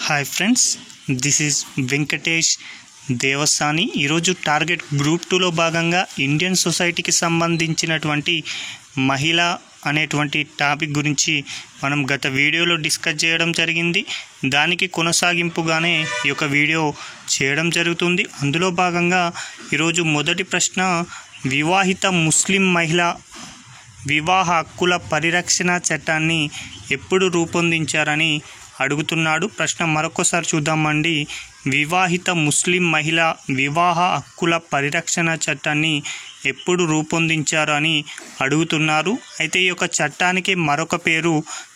Hi friends, this is Venkatesh Devasani. ఈరోజు target group 2లో భాగంగా ఇండియన్ సొసైటీకి సంబంధించినటువంటి మహిళ అనేటువంటి టాపిక్ గురించి మనం గత వీడియోలో డిస్కస్ చేయడం జరిగింది. దానికి కొనసాగింపుగానే ఈ యొక్క వీడియో చేయడం జరుగుతుంది. అందులో భాగంగా ఈరోజు మొదటి ప్రశ్న, వివాహిత ముస్లిం మహిళ వివాహ హక్కుల పరిరక్షణ చట్టాన్ని ఎప్పుడు రూపొందించారని అడుగుతున్నాడు. ప్రశ్న మరొకసారి చూద్దామండి. వివాహిత ముస్లిం మహిళ వివాహ హక్కుల పరిరక్షణ చట్టాన్ని ఎప్పుడు రూపొందించారు అని అడుగుతున్నారు. అయితే ఈ యొక్క చట్టానికి మరొక పేరు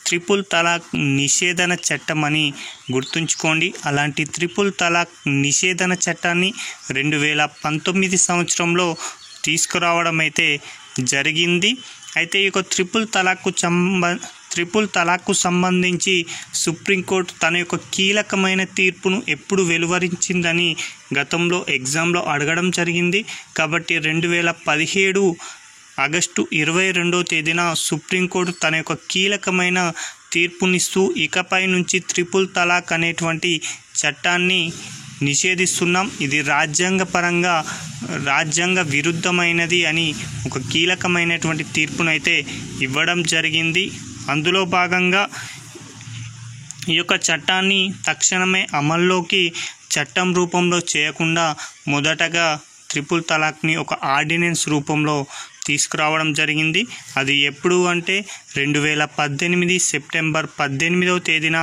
త్రిపుల్ తలాక్ నిషేధన చట్టం అని గుర్తుంచుకోండి. అలాంటి త్రిపుల్ తలాక్ నిషేధన చట్టాన్ని 2019 సంవత్సరంలో తీసుకురావడం అయితే జరిగింది. అయితే ఈ యొక్క త్రిపుల్ తలాక్కు సంబంధించి సుప్రీంకోర్టు తన యొక్క కీలకమైన తీర్పును ఎప్పుడు వెలువరించిందని గతంలో ఎగ్జామ్లో అడగడం జరిగింది. కాబట్టి 2017 ఆగస్టు 22వ తేదీన సుప్రీంకోర్టు తన యొక్క కీలకమైన తీర్పునిస్తూ ఇకపై నుంచి త్రిపుల్ తలాక్ అనేటువంటి చట్టాన్ని నిషేధిస్తున్నాం, ఇది రాజ్యాంగపరంగా రాజ్యాంగ విరుద్ధమైనది అని ఒక కీలకమైనటువంటి తీర్పునైతే ఇవ్వడం జరిగింది. అందులో భాగంగా ఈ యొక్క చట్టాన్ని తక్షణమే అమల్లోకి చట్టం రూపంలో చేయకుండా మొదటగా త్రిపుల్ తలాక్ని ఒక ఆర్డినెన్స్ రూపంలో తీసుకురావడం జరిగింది. అది ఎప్పుడు అంటే 2018 సెప్టెంబర్ 18వ తేదీన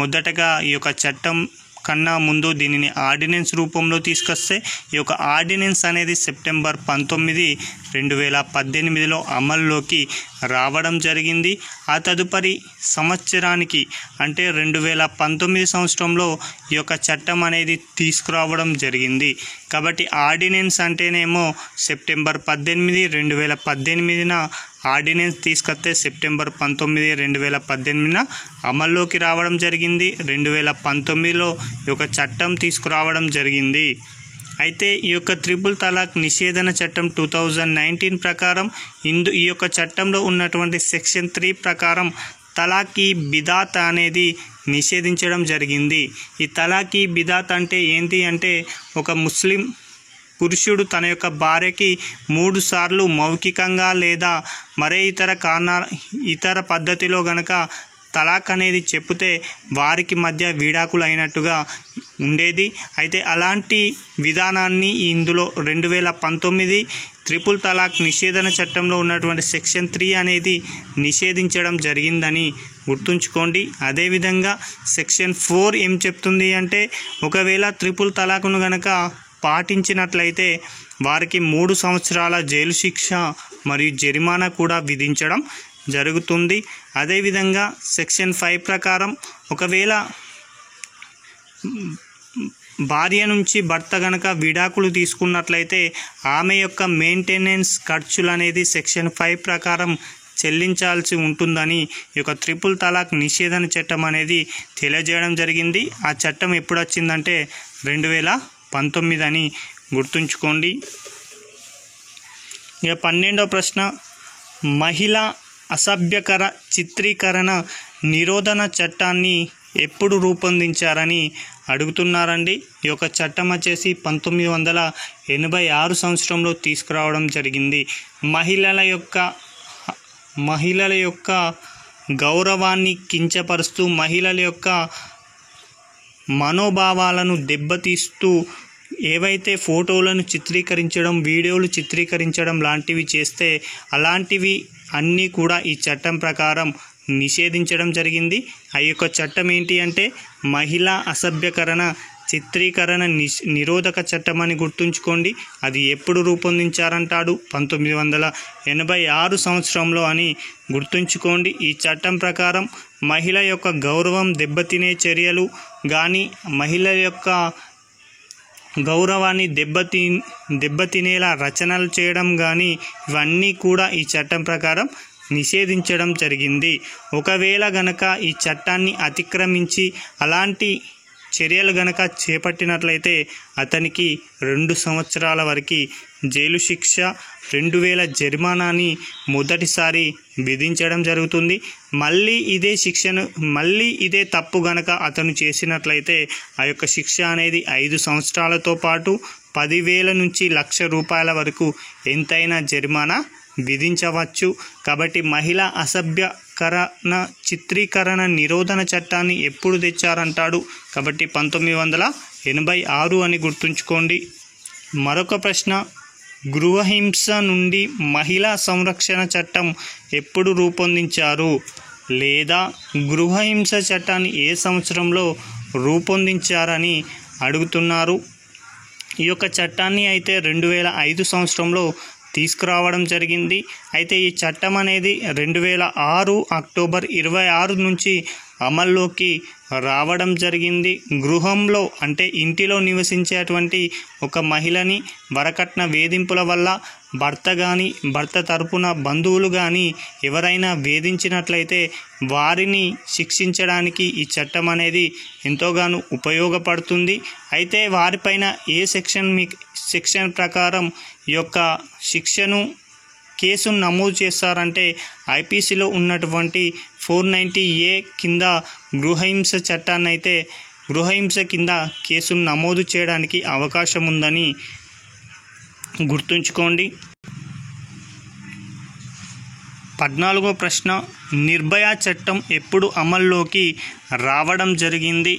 మొదటగా ఈ యొక్క చట్టం కన్నా ముందు దీనిని ఆర్డినెన్స్ రూపంలో తీసుకొస్తే ఈ యొక్క ఆర్డినెన్స్ అనేది సెప్టెంబర్ 19, 2018లో అమల్లోకి రావడం జరిగింది. ఆ తదుపరి సంవత్సరానికి అంటే 2019 సంవత్సరంలో ఈ యొక్క చట్టం అనేది తీసుకురావడం జరిగింది. కాబట్టి ఆర్డినెన్స్ అంటేనేమో సెప్టెంబర్ 18, 2018న ఆర్డినెన్స్ తీసుకొస్తే సెప్టెంబర్ 19, 2018న అమల్లోకి రావడం జరిగింది. 2019లో ఈ యొక్క చట్టం తీసుకురావడం జరిగింది. అయితే ఈ యొక్క త్రిపుల్ తలాక్ నిషేధన చట్టం 2019 ప్రకారం ఈ యొక్క చట్టంలో ఉన్నటువంటి సెక్షన్ 3 ప్రకారం తలాక్-ఈ బిదాత్ అనేది నిషేధించడం జరిగింది. ఈ తలాక్-ఈ బిదాత్ అంటే ఏంటి అంటే, ఒక ముస్లిం పురుషుడు తన యొక్క భార్యకి 3 సార్లు మౌఖికంగా లేదా మరే ఇతర పద్ధతిలో గనక తలాక్ అనేది చెప్తే వారికి మధ్య విడాకులు అయినట్టుగా ఉండేది. అయితే అలాంటి విధానాన్ని ఇందులో 2019 త్రిపుల్ తలాక్ నిషేధన చట్టంలో ఉన్నటువంటి సెక్షన్ 3 అనేది నిషేధించడం జరిగిందని గుర్తుంచుకోండి. అదేవిధంగా సెక్షన్ 4 ఏం చెప్తుంది అంటే, ఒకవేళ త్రిపుల్ తలాక్ను గనక పాటించినట్లయితే వారికి 3 సంవత్సరాల జైలు శిక్ష మరియు జరిమానా కూడా విధించడం జరుగుతుంది. అదేవిధంగా సెక్షన్ 5 ప్రకారం ఒకవేళ భార్య నుంచి భర్త గనక విడాకులు తీసుకున్నట్లయితే ఆమె యొక్క మెయింటెనెన్స్ ఖర్చులు అనేది సెక్షన్ 5 ప్రకారం చెల్లించాల్సి ఉంటుందని ఈ యొక్క త్రిపుల్ తలాక్ నిషేధన చట్టం అనేది తెలియజేయడం జరిగింది. ఆ చట్టం ఎప్పుడు వచ్చిందంటే 2019 అని గుర్తుంచుకోండి. ఇక 12వ ప్రశ్న, మహిళా అసభ్యకర చిత్రీకరణ నిరోధన చట్టాన్ని ఎప్పుడు రూపొందించారని అడుగుతున్నారండి. ఈ యొక్క చట్టం వచ్చేసి 1986 సంవత్సరంలో తీసుకురావడం జరిగింది. మహిళల యొక్క గౌరవాన్ని కించపరుస్తూ, మహిళల యొక్క మనోభావాలను దెబ్బతీస్తూ ఏవైతే ఫోటోలను చిత్రీకరించడం, వీడియోలు చిత్రీకరించడం లాంటివి చేస్తే అలాంటివి అన్నీ కూడా ఈ చట్టం ప్రకారం నిషేధించడం జరిగింది. ఆ యొక్క చట్టం ఏంటి అంటే మహిళా అసభ్యకరణ చిత్రీకరణ నిరోధక చట్టం అని గుర్తుంచుకోండి. అది ఎప్పుడు రూపొందించారంటాడు 1986 సంవత్సరంలో అని గుర్తుంచుకోండి. ఈ చట్టం ప్రకారం మహిళ యొక్క గౌరవం దెబ్బతినే చర్యలు కానీ, మహిళ యొక్క గౌరవాన్ని దెబ్బతినేలా రచనలు చేయడం కానీ ఇవన్నీ కూడా ఈ చట్టం ప్రకారం నిషేధించడం జరిగింది. ఒకవేళ గనక ఈ చట్టాన్ని అతిక్రమించి అలాంటి చర్యలు గనక చేపట్టినట్లయితే అతనికి 2 సంవత్సరాల వరకు జైలు శిక్ష, 2000 జరిమానాని మొదటిసారి విధించడం జరుగుతుంది. మళ్ళీ ఇదే తప్పు గనక అతను చేసినట్లయితే ఆ యొక్క శిక్ష అనేది 5 సంవత్సరాలతో పాటు 10,000 నుంచి 1,00,000 రూపాయల వరకు ఎంతైనా జరిమానా విధించవచ్చు. కాబట్టి మహిళా అసభ్యకరణ చిత్రీకరణ నిరోధన చట్టాన్ని ఎప్పుడు తెచ్చారంటాడు? కాబట్టి 1986 అని గుర్తుంచుకోండి. మరొక ప్రశ్న, గృహహింస నుండి మహిళా సంరక్షణ చట్టం ఎప్పుడు రూపొందించారు? లేదా గృహహింస చట్టాన్ని ఏ సంవత్సరంలో రూపొందించారని అడుగుతున్నారు. ఈ యొక్క చట్టాన్ని అయితే 2005 సంవత్సరంలో తీసుకురావడం జరిగింది. అయితే ఈ చట్టం అనేది 2006 అక్టోబర్ 26 నుంచి అమల్లోకి రావడం జరిగింది. గృహంలో అంటే ఇంటిలో నివసించేటువంటి ఒక మహిళని వరకట్న వేధింపుల వల్ల భర్త తరపున బంధువులు కానీ ఎవరైనా వేధించినట్లయితే వారిని శిక్షించడానికి ఈ చట్టం అనేది ఎంతోగానో ఉపయోగపడుతుంది. అయితే వారిపైన ఏ సెక్షన్ ప్రకారం ఈ యొక్క కేసును నమోదు చేస్తారంటే ఐపీసీలో ఉన్నటువంటి 490A కింద గృహహింస కింద కేసును నమోదు చేయడానికి అవకాశం ఉందని గుర్తుంచుకోండి. 14వ ప్రశ్న, నిర్భయ చట్టం ఎప్పుడు అమల్లోకి రావడం జరిగింది?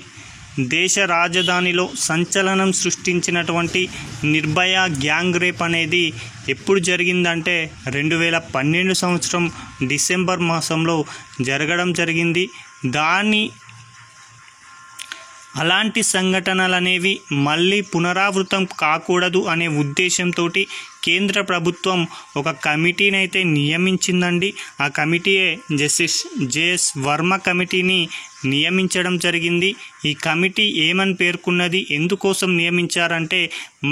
దేశ రాజధానిలో సంచలనం సృష్టించినటువంటి నిర్భయ గ్యాంగ్ రేప్ అనేది ఎప్పుడు జరిగిందంటే 2012 సంవత్సరం డిసెంబర్ మాసంలో జరగడం జరిగింది. అలాంటి సంఘటనలు అనేవి మళ్ళీ పునరావృతం కాకూడదు అనే ఉద్దేశంతో కేంద్ర ప్రభుత్వం ఒక కమిటీని అయితే నియమించిందండి. ఆ కమిటీయే జస్టిస్ జేఎస్ వర్మ కమిటీని నియమించడం జరిగింది. ఈ కమిటీ ఏమని పేర్కొన్నది, ఎందుకోసం నియమించారంటే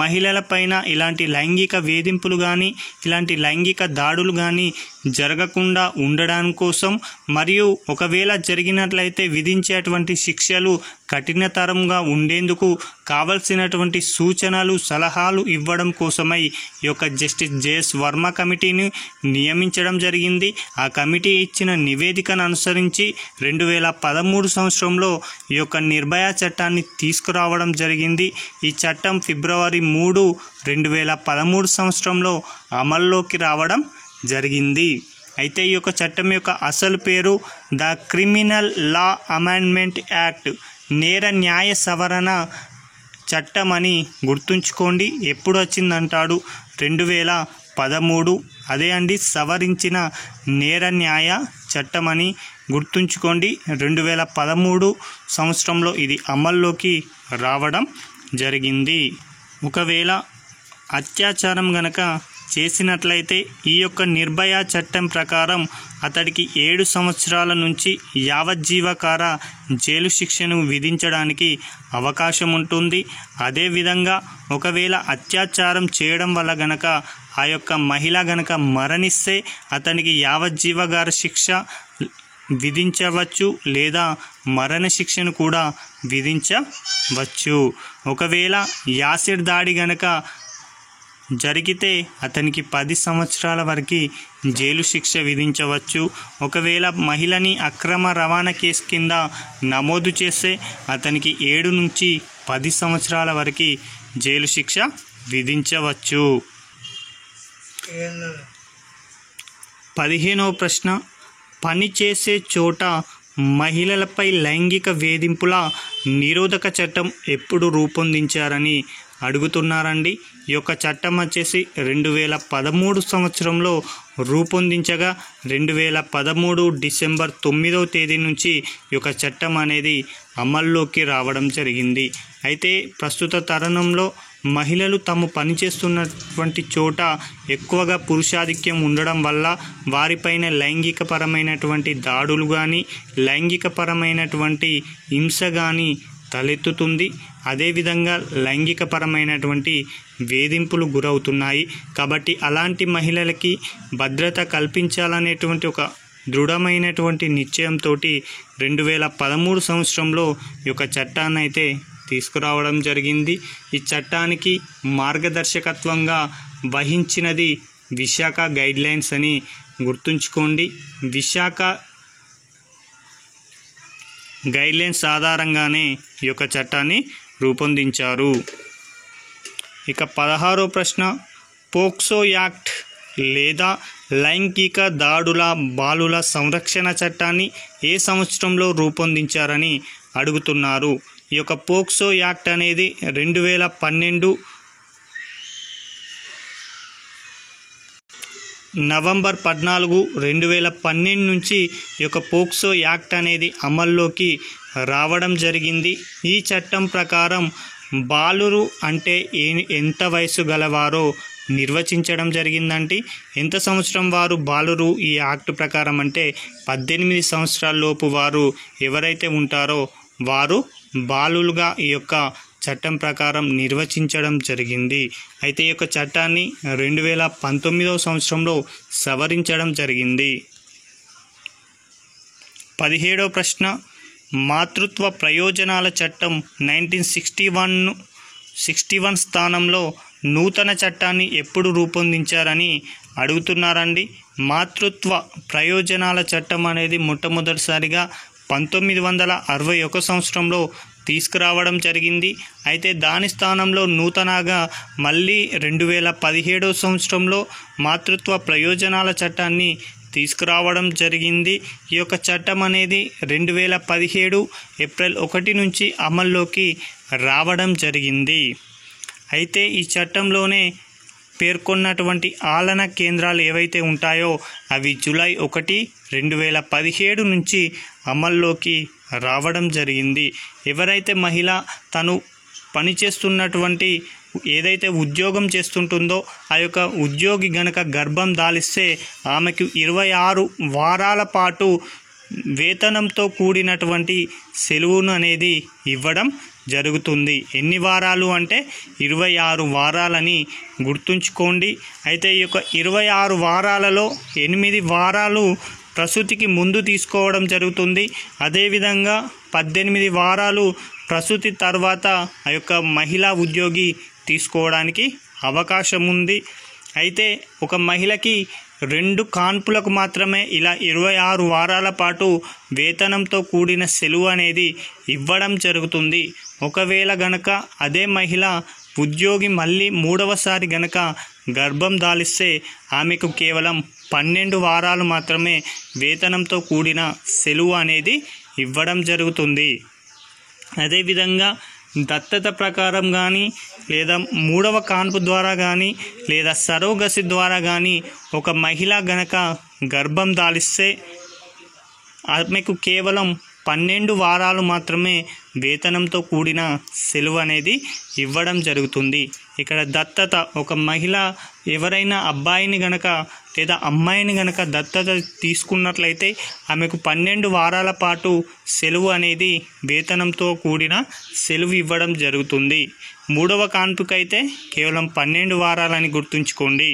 మహిళలపైన ఇలాంటి లైంగిక వేధింపులు కానీ ఇలాంటి లైంగిక దాడులు కానీ జరగకుండా ఉండడం కోసం, మరియు ఒకవేళ జరిగినట్లయితే విధించేటువంటి శిక్షలు కఠినతరంగా ఉండేందుకు కావలసినటువంటి సూచనలు సలహాలు ఇవ్వడం కోసమై ఈ యొక్క జస్టిస్ జేఎస్ వర్మ కమిటీని నియమించడం జరిగింది. ఆ కమిటీ ఇచ్చిన నివేదికను అనుసరించి 2013 సంవత్సరంలో ఈ యొక్క నిర్భయ చట్టాన్ని తీసుకురావడం జరిగింది. ఈ చట్టం ఫిబ్రవరి 3, 2013 సంవత్సరంలో అమల్లోకి రావడం జరిగింది. అయితే ఈ యొక్క చట్టం యొక్క అసలు పేరు the criminal law amendment act, నేర న్యాయ సవరణ చట్టం అని గుర్తుంచుకోండి. ఎప్పుడు వచ్చిందంటాడు? 2013. అదే అండి, సవరించిన నేర న్యాయ చట్టం అని గుర్తుంచుకోండి. 2013 సంవత్సరంలో ఇది అమల్లోకి రావడం జరిగింది. ఒకవేళ అత్యాచారం గనక చేసినట్లయితే ఈ యొక్క నిర్భయ చట్టం ప్రకారం అతడికి 7 సంవత్సరాల నుంచి యావజ్జీవకాల జైలు శిక్షను విధించడానికి అవకాశం ఉంటుంది. అదేవిధంగా ఒకవేళ అత్యాచారం చేయడం వల్ల గనక ఆ యొక్క మహిళ గనక మరణిస్తే అతనికి యావజ్జీవకాల శిక్ష విధించవచ్చు, లేదా మరణ శిక్షను కూడా విధించవచ్చు. ఒకవేళ యాసిడ్ దాడి గనక జరిగితే అతనికి 10 సంవత్సరాల వరకు జైలు శిక్ష విధించవచ్చు. ఒకవేళ మహిళని అక్రమ రవాణా కేసు కింద నమోదు చేస్తే అతనికి 7 నుంచి 10 సంవత్సరాల వరకు జైలు శిక్ష విధించవచ్చు. 15వ ప్రశ్న, పనిచేసే చోట మహిళలపై లైంగిక వేధింపుల నిరోధక చట్టం ఎప్పుడు రూపొందించారని అడుగుతున్నారండి. ఈ యొక్క చట్టం వచ్చేసి 2013 సంవత్సరంలో రూపొందించగా 2013 డిసెంబర్ 9వ తేదీ నుంచి ఈ యొక్క చట్టం అనేది అమల్లోకి రావడం జరిగింది. అయితే ప్రస్తుత తరుణంలో మహిళలు తాము పనిచేస్తున్నటువంటి చోట ఎక్కువగా పురుషాధిక్యం ఉండడం వల్ల వారిపైన లైంగికపరమైనటువంటి దాడులు కానీ లైంగికపరమైనటువంటి హింస కానీ తలెత్తుతుంది. అదేవిధంగా లైంగికపరమైనటువంటి వేధింపులు గురవుతున్నాయి. కాబట్టి అలాంటి మహిళలకి భద్రత కల్పించాలనేటువంటి ఒక దృఢమైనటువంటి నిశ్చయంతో 2013 సంవత్సరంలో ఈ యొక్క చట్టాన్ని అయితే తీసుకురావడం జరిగింది. ఈ చట్టానికి మార్గదర్శకత్వంగా వహించినది విశాఖ గైడ్లైన్స్ అని గుర్తుంచుకోండి. విశాఖ గైడ్లైన్స్ ఆధారంగానే ఈ యొక్క చట్టాన్ని రూపొందించారు. ఇక 16వ ప్రశ్న, పోక్సో యాక్ట్ లేదా లైంగిక దాడుల బాలుల సంరక్షణ చట్టాన్ని ఏ సంవత్సరంలో రూపొందించారని అడుగుతున్నారు. ఈ యొక్క పోక్సో యాక్ట్ అనేది 2012 నవంబర్ 14, 2012 నుంచి ఈ యొక్క పోక్సో యాక్ట్ అనేది అమల్లోకి రావడం జరిగింది. ఈ చట్టం ప్రకారం బాలురు అంటే ఎంత వయసు గలవారో నిర్వచించడం జరిగిందంటే ఎంత సంవత్సరం వారు బాలురు ఈ యాక్ట్ ప్రకారం అంటే 18 సంవత్సరాల లోపు వారు ఎవరైతే ఉంటారో వారు బాలులుగా ఈ యొక్క చట్టం ప్రకారం నిర్వచించడం జరిగింది. అయితే ఈ యొక్క చట్టాన్ని 2019వ సంవత్సరంలో సవరించడం జరిగింది. 17వ ప్రశ్న, మాతృత్వ ప్రయోజనాల చట్టం 1961 స్థానంలో నూతన చట్టాన్ని ఎప్పుడు రూపొందించారని అడుగుతున్నారండి. మాతృత్వ ప్రయోజనాల చట్టం అనేది మొట్టమొదటిసారిగా 1961 సంవత్సరంలో తీసుకురావడం జరిగింది. అయితే దాని స్థానంలో నూతనగా మళ్ళీ 2017 సంవత్సరంలో మాతృత్వ ప్రయోజనాల చట్టాన్ని తీసుకురావడం జరిగింది. ఈ యొక్క చట్టం అనేది 2017 ఏప్రిల్ 1 నుంచి అమల్లోకి రావడం జరిగింది. అయితే ఈ చట్టంలోనే పేర్కొన్నటువంటి ఆలన కేంద్రాలు ఏవైతే ఉంటాయో అవి జూలై 1, 2017 నుంచి అమల్లోకి రావడం జరిగింది. ఎవరైతే మహిళ తను పనిచేస్తున్నటువంటి ఏదైతే ఉద్యోగం చేస్తుంటుందో ఆ యొక్క ఉద్యోగి గనక గర్భం దాలిస్తే ఆమెకు 26 వారాల పాటు వేతనంతో కూడినటువంటి సెలవును అనేది ఇవ్వడం జరుగుతుంది. ఎన్ని వారాలు అంటే 26 వారాలని గుర్తుంచుకోండి. అయితే ఈ యొక్క 26 వారాలలో 8 వారాలు ప్రసూతికి ముందు తీసుకోవడం జరుగుతుంది. అదేవిధంగా 18 వారాలు ప్రసూతి తర్వాత ఆ యొక్క మహిళా ఉద్యోగి తీసుకోవడానికి అవకాశం ఉంది. అయితే ఒక మహిళకి 2 కాన్పులకు మాత్రమే ఇలా 26 వారాల పాటు వేతనంతో కూడిన సెలవు అనేది ఇవ్వడం జరుగుతుంది. ఒకవేళ గనక అదే మహిళ ఉద్యోగి మళ్ళీ 3వసారి గనక గర్భం దాలిస్తే ఆమెకు కేవలం 12 వారాలు మాత్రమే వేతనంతో కూడిన సెలవు అనేది ఇవ్వడం జరుగుతుంది. అదేవిధంగా దత్తత ప్రకారం కానీ లేదా 3వ కాన్పు ద్వారా కానీ లేదా సరోగసి ద్వారా కానీ ఒక మహిళ గనక గర్భం దాలిస్తే ఆమెకు కేవలం 12 వారాలు మాత్రమే వేతనంతో కూడిన సెలవు అనేది ఇవ్వడం జరుగుతుంది. ఇక్కడ దత్తత ఒక మహిళ ఎవరైనా అబ్బాయిని గనక లేదా అమ్మాయిని గనక దత్తత తీసుకున్నట్లయితే ఆమెకు 12 వారాల పాటు సెలవు అనేది వేతనంతో కూడిన సెలవు ఇవ్వడం జరుగుతుంది. 3వ కాన్పుకైతే కేవలం 12 వారాలని గుర్తుంచుకోండి.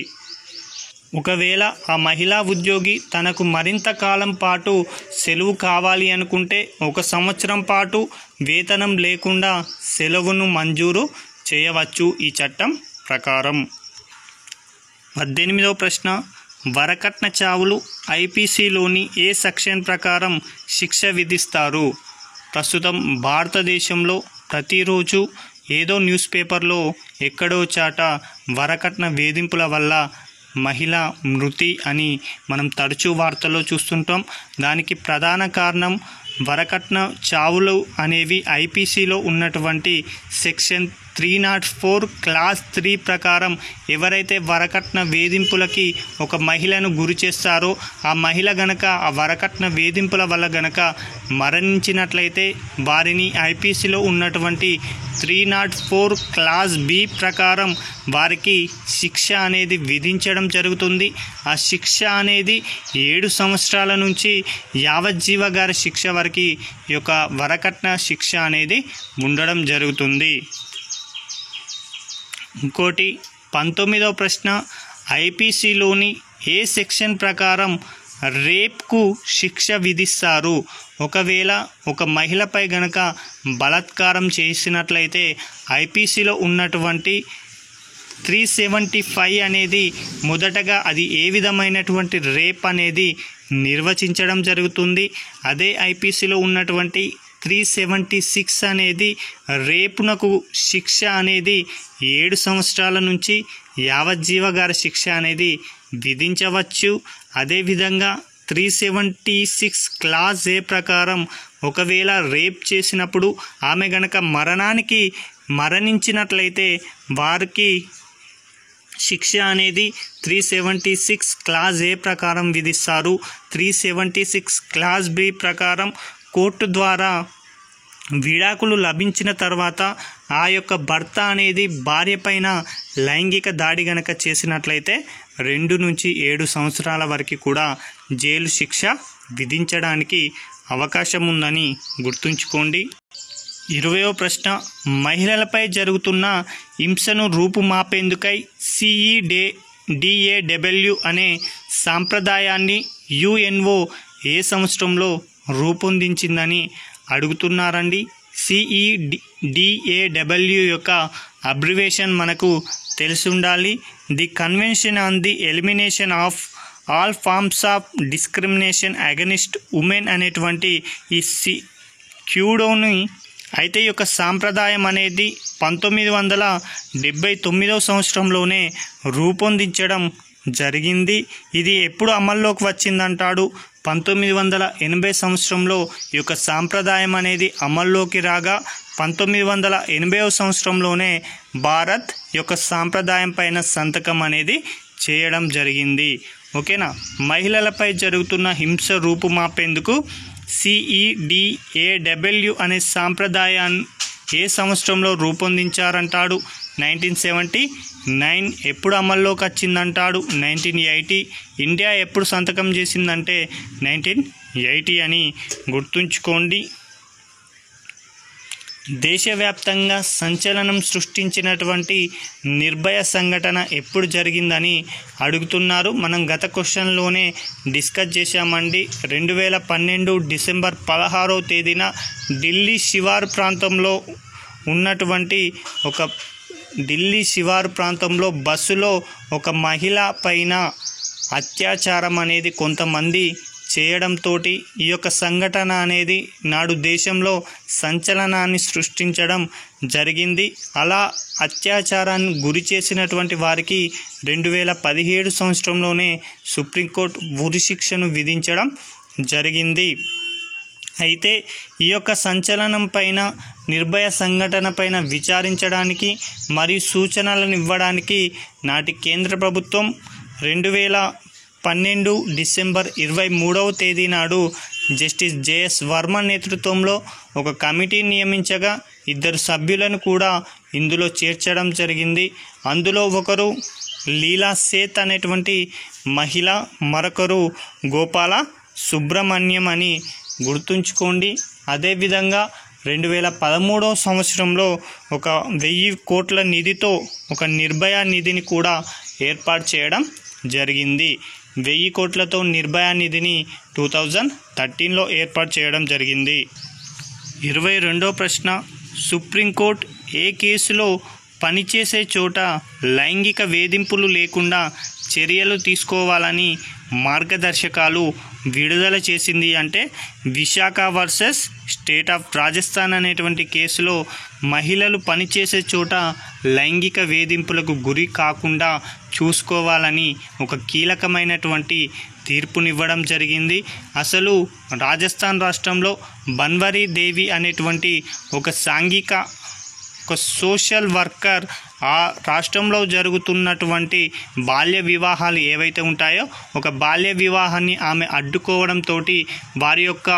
ఒకవేళ ఆ మహిళా ఉద్యోగి తనకు మరింత కాలం పాటు సెలవు కావాలి అనుకుంటే 1 సంవత్సరం పాటు వేతనం లేకుండా సెలవును మంజూరు చేయవచ్చు ఈ చట్టం ప్రకారం. 18వ ప్రశ్న, వరకట్న చావులు ఐపీసీలోని ఏ సెక్షన్ ప్రకారం శిక్ష విధిస్తారు? ప్రస్తుతం భారతదేశంలో ప్రతిరోజు ఏదో న్యూస్ పేపర్లో ఎక్కడో చాట వరకట్న వేధింపుల వల్ల మహిళ మృతి అని మనం తరచూ వార్తల్లో చూస్తుంటాం. దానికి ప్రధాన కారణం వరకట్న చావులు అనేవి ఐపీసీలో ఉన్నటువంటి సెక్షన్ 304 క్లాస్ 3 ప్రకారం ఎవరైతే వరకట్న వేధింపులకి ఒక మహిళను గురి చేస్తారో ఆ మహిళ గనక ఆ వరకట్న వేధింపుల వల్ల గనక మరణించినట్లయితే వారిని ఐపీసీలో ఉన్నటువంటి 304 క్లాస్ బి ప్రకారం వారికి శిక్ష అనేది విధించడం జరుగుతుంది. ఆ శిక్ష అనేది 7 సంవత్సరాల నుంచి యావజ్జీవగార శిక్ష వరకు ఈ యొక్క వరకట్న శిక్ష అనేది ఉండడం జరుగుతుంది. ఇంకోటి 19వ ప్రశ్న, ఐపీసీలోని ఏ సెక్షన్ ప్రకారం రేప్కు శిక్ష విధిస్తారు. ఒకవేళ ఒక మహిళపై గనక బలాత్కారం చేసినట్లయితే ఐపీసీలో ఉన్నటువంటి 375 అనేది మొదటగా అది ఏ విధమైనటువంటి రేప్ అనేది నిర్వచించడం జరుగుతుంది. అదే ఐపీసీలో ఉన్నటువంటి 376 అనేది రేపునకు శిక్ష అనేది 7 సంవత్సరాల నుంచి యావజ్జీవగార శిక్ష అనేది విధించవచ్చు. అదేవిధంగా 376 క్లాస్ ఏ ప్రకారం ఒకవేళ రేప్ చేసినప్పుడు ఆమె గనక మరణించినట్లయితే వారికి శిక్ష అనేది 376 క్లాస్ ఏ ప్రకారం విధిస్తారు. 376 క్లాస్ బి ప్రకారం కోర్టు ద్వారా విడాకులు లభించిన తర్వాత ఆ యొక్క భర్త అనేది భార్య పైన లైంగిక దాడి గనక చేసినట్లయితే 2 నుంచి 7 సంవత్సరాల వరకు కూడా జైలు శిక్ష విధించడానికి అవకాశం ఉందని గుర్తుంచుకోండి. 20వ ప్రశ్న, మహిళలపై జరుగుతున్న హింసను రూపుమాపేందుకై CEDAW అనే సాంప్రదాయాన్ని యుఎన్ఓ ఏ సంవత్సరంలో రూపొందించిందని అడుగుతున్నారండి. CEDAW యొక్క అబ్రివేషన్ మనకు తెలిసి ఉండాలి. The convention on the elimination of all forms of discrimination against women అనేటువంటి ఈ క్యూడోని అయితే ఈ యొక్క సాంప్రదాయం అనేది 1979వ సంవత్సరంలోనే రూపొందించడం జరిగింది. ఇది ఎప్పుడు అమల్లోకి వచ్చిందంటాడు 1980 సంవత్సరంలో ఈ యొక్క సాంప్రదాయం అనేది అమల్లోకి రాగా 1980వ సంవత్సరంలోనే భారత్ యొక్క సాంప్రదాయం పైన సంతకం అనేది చేయడం జరిగింది. ఓకేనా. మహిళలపై జరుగుతున్న హింస రూపుమాపేందుకు CEDAW అనే సాంప్రదాయాన్ని ఏ సంవత్సరంలో రూపొందించారంటాడు 1979. ఎప్పుడు అమల్లోకి వచ్చిందంటాడు 1980. ఇండియా ఎప్పుడు సంతకం చేసిందంటే 1980 అని గుర్తుంచుకోండి. దేశవ్యాప్తంగా సంచలనం సృష్టించినటువంటి నిర్భయ సంఘటన ఎప్పుడు జరిగిందని అడుగుతున్నారు. మనం గత క్వశ్చన్లోనే డిస్కస్ చేశామండి. 2012 డిసెంబర్ 16వ తేదీన ఢిల్లీ శివారు ప్రాంతంలో బస్సులో ఒక మహిళ పైన అత్యాచారం అనేది కొంతమంది చేయడంతో ఈ యొక్క సంఘటన అనేది నాడు దేశంలో సంచలనాన్ని సృష్టించడం జరిగింది. అలా అత్యాచారాన్ని గురి చేసినటువంటి వారికి 2017 సంవత్సరంలోనే సుప్రీంకోర్టు ఉరిశిక్షను విధించడం జరిగింది. అయితే ఈ యొక్క సంచలనం పైన నిర్భయ సంఘటన పైన విచారించడానికి మరియు సూచనలను ఇవ్వడానికి నాటి కేంద్ర ప్రభుత్వం 2012 డిసెంబర్ 23వ తేదీ నాడు జస్టిస్ JS వర్మ నేతృత్వంలో ఒక కమిటీని నియమించగా 2 సభ్యులను కూడా ఇందులో చేర్చడం జరిగింది. అందులో ఒకరు లీలా సేత్ అనేటువంటి మహిళ, మరొకరు గోపాల సుబ్రహ్మణ్యం అని గుర్తుంచుకోండి. అదేవిధంగా 2013వ సంవత్సరంలో ఒక 1000 కోట్ల నిధితో ఒక నిర్భయ నిధిని కూడా ఏర్పాటు చేయడం జరిగింది. 1000 కోట్లతో నిర్భయ నిధిని 2013లో ఏర్పాటు చేయడం జరిగింది. 22వ ప్రశ్న, సుప్రీంకోర్టు ఏ కేసులో పనిచేసే చోట లైంగిక వేధింపులు లేకుండా చర్యలు తీసుకోవాలని మార్గదర్శకాలు విడుదల చేసింది అంటే Visakha versus state of Rajasthan అనేటువంటి కేసులో మహిళలు పనిచేసే చోట లైంగిక వేధింపులకు గురి కాకుండా చూసుకోవాలని ఒక కీలకమైనటువంటి తీర్పునివ్వడం జరిగింది. అసలు రాజస్థాన్ రాష్ట్రంలో బన్వరీ దేవి అనేటువంటి ఒక సోషల్ వర్కర్ ఆ రాష్ట్రంలో జరుగుతున్నటువంటి బాల్య వివాహాలు ఏవైతే ఉంటాయో ఒక బాల్య వివాహాన్ని ఆమె అడ్డుకోవడంతో వారి యొక్క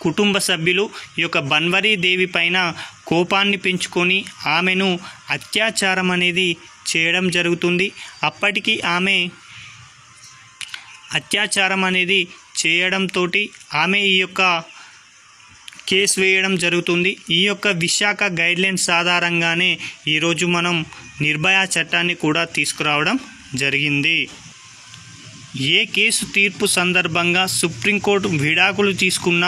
కుటుంబ సభ్యులు ఈ యొక్క బన్వరీ దేవి పైన కోపాన్ని పెంచుకొని ఆమెను అత్యాచారం అనేది చేయడం జరుగుతుంది. అప్పటికి ఆమె అత్యాచారం అనేది చేయడంతో ఆమె ఈ యొక్క కేసు వేయడం జరుగుతుంది. ఈ యొక్క విశాఖ గైడ్లైన్స్ ఆధారంగానే ఈరోజు మనం నిర్భయ చట్టాన్ని కూడా తీసుకురావడం జరిగింది. ఏ కేసు తీర్పు సందర్భంగా సుప్రీంకోర్టు విడాకులు తీసుకున్న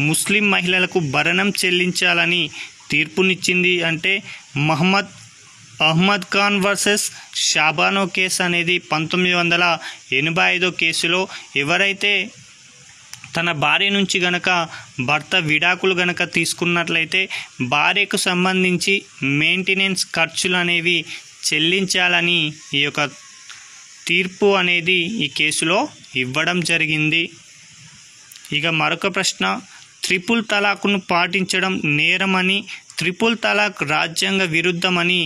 ముస్లిం మహిళలకు భరణం చెల్లించాలని తీర్పునిచ్చింది అంటే అహ్మద్ ఖాన్ వర్సెస్ షాబానో కేసు అనేది 1985 కేసులో ఎవరైతే తన భార్య నుంచి గనక భర్త విడాకులు గనక తీసుకున్నట్లయితే భార్యకు సంబంధించి మెయింటెనెన్స్ ఖర్చులు అనేవి చెల్లించాలని ఈ యొక్క తీర్పు అనేది ఈ కేసులో ఇవ్వడం జరిగింది. ఇక మరొక ప్రశ్న, ట్రిపుల్ తలాక్ను పాటించడం నేరమని, ట్రిపుల్ తలాక్ రాజ్యాంగ విరుద్ధమని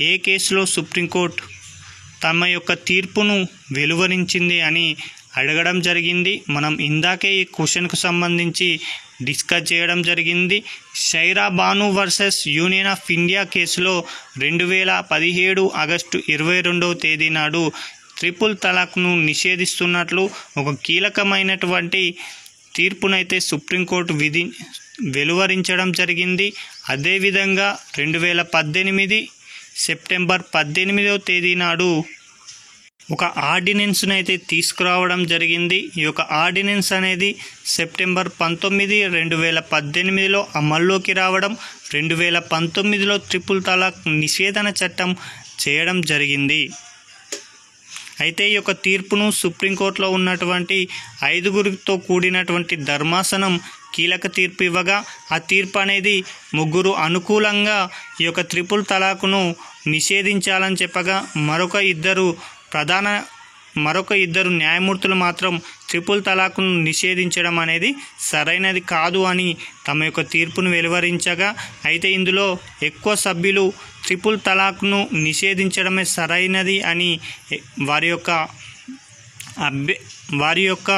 ఏ కేసులో సుప్రీంకోర్టు తమ యొక్క తీర్పును వెలువరించింది అని అడగడం జరిగింది. మనం ఇందాకే ఈ క్వశ్చన్కు సంబంధించి డిస్కస్ చేయడం జరిగింది. Shayara Bano versus union of India కేసులో 2017 ఆగస్టు 22వ తేదీ నాడు ట్రిపుల్ తలాక్ను నిషేధిస్తున్నట్లు ఒక కీలకమైనటువంటి తీర్పునైతే సుప్రీంకోర్టు వెలువరించడం జరిగింది. అదేవిధంగా 2018 సెప్టెంబర్ 18వ తేదీ నాడు ఒక ఆర్డినెన్స్ను అయితే తీసుకురావడం జరిగింది. ఈ యొక్క ఆర్డినెన్స్ అనేది సెప్టెంబర్ 19, 2018లో అమల్లోకి రావడం, 2019లో ట్రిపుల్ తలాక్ నిషేధన చట్టం చేయడం జరిగింది. అయితే ఈ యొక్క తీర్పును సుప్రీంకోర్టులో ఉన్నటువంటి 5గురితో కూడినటువంటి ధర్మాసనం కీలక తీర్పు ఇవ్వగా ఆ తీర్పు అనేది 3 అనుకూలంగా ఈ యొక్క ట్రిపుల్ తలాక్ను నిషేధించాలని చెప్పగా మరొక ఇద్దరు న్యాయమూర్తులు మాత్రం ట్రిపుల్ తలాక్ను నిషేధించడం అనేది సరైనది కాదు అని తమ యొక్క తీర్పును వెలువరించగా, అయితే ఇందులో ఎక్కువ సభ్యులు ట్రిపుల్ తలాక్ను నిషేధించడమే సరైనది అని వారి యొక్క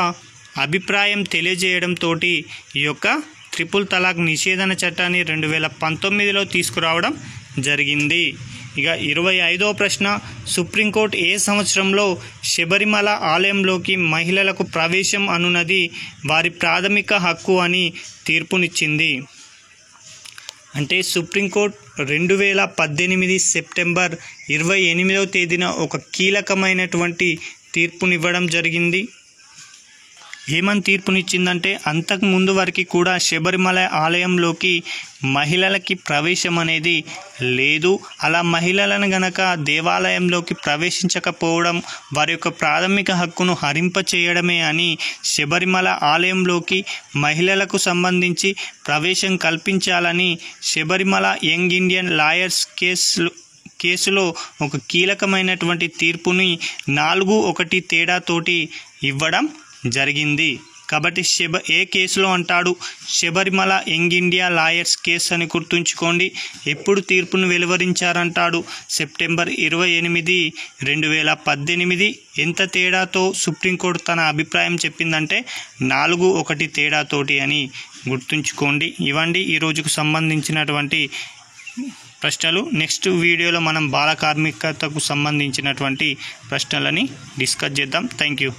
అభిప్రాయం తెలియజేయడంతో ఈ యొక్క ట్రిపుల్ తలాక్ నిషేధన చట్టాన్ని 2019లో తీసుకురావడం జరిగింది. ఇక 25వ ప్రశ్న, సుప్రీంకోర్టు ఏ సంవత్సరంలో శబరిమల ఆలయంలోకి మహిళలకు ప్రవేశం అనున్నది వారి ప్రాథమిక హక్కు అని తీర్పునిచ్చింది అంటే సుప్రీంకోర్టు 2018 సెప్టెంబర్ 28వ తేదీన ఒక కీలకమైనటువంటి తీర్పునివ్వడం జరిగింది. ఏమని తీర్పునిచ్చిందంటే, అంతకు ముందు వరకు కూడా శబరిమల ఆలయంలోకి మహిళలకి ప్రవేశం అనేది లేదు. అలా మహిళలను గనక దేవాలయంలోకి ప్రవేశించకపోవడం వారి యొక్క ప్రాథమిక హక్కును హరింపచేయడమే అని శబరిమల ఆలయంలోకి మహిళలకు సంబంధించి ప్రవేశం కల్పించాలని శబరిమల యంగ్ ఇండియన్ లాయర్స్ కేసులో ఒక కీలకమైనటువంటి తీర్పుని 4-1 తేడాతోటి ఇవ్వడం జరిగింది. కాబట్టి ఏ కేసులో అంటాడు, Sabarimala young India lawyers case అని గుర్తుంచుకోండి. ఎప్పుడు తీర్పును వెలువరించారంటాడు, సెప్టెంబర్ 28, 2018. ఎంత తేడాతో సుప్రీంకోర్టు తన అభిప్రాయం చెప్పిందంటే 4-1 తేడాతోటి అని గుర్తుంచుకోండి. ఇవ్వండి ఈ రోజుకు సంబంధించినటువంటి ప్రశ్నలు. నెక్స్ట్ వీడియోలో మనం బాల కార్మికతకు సంబంధించినటువంటి ప్రశ్నలని డిస్కస్ చేద్దాం. Thank you.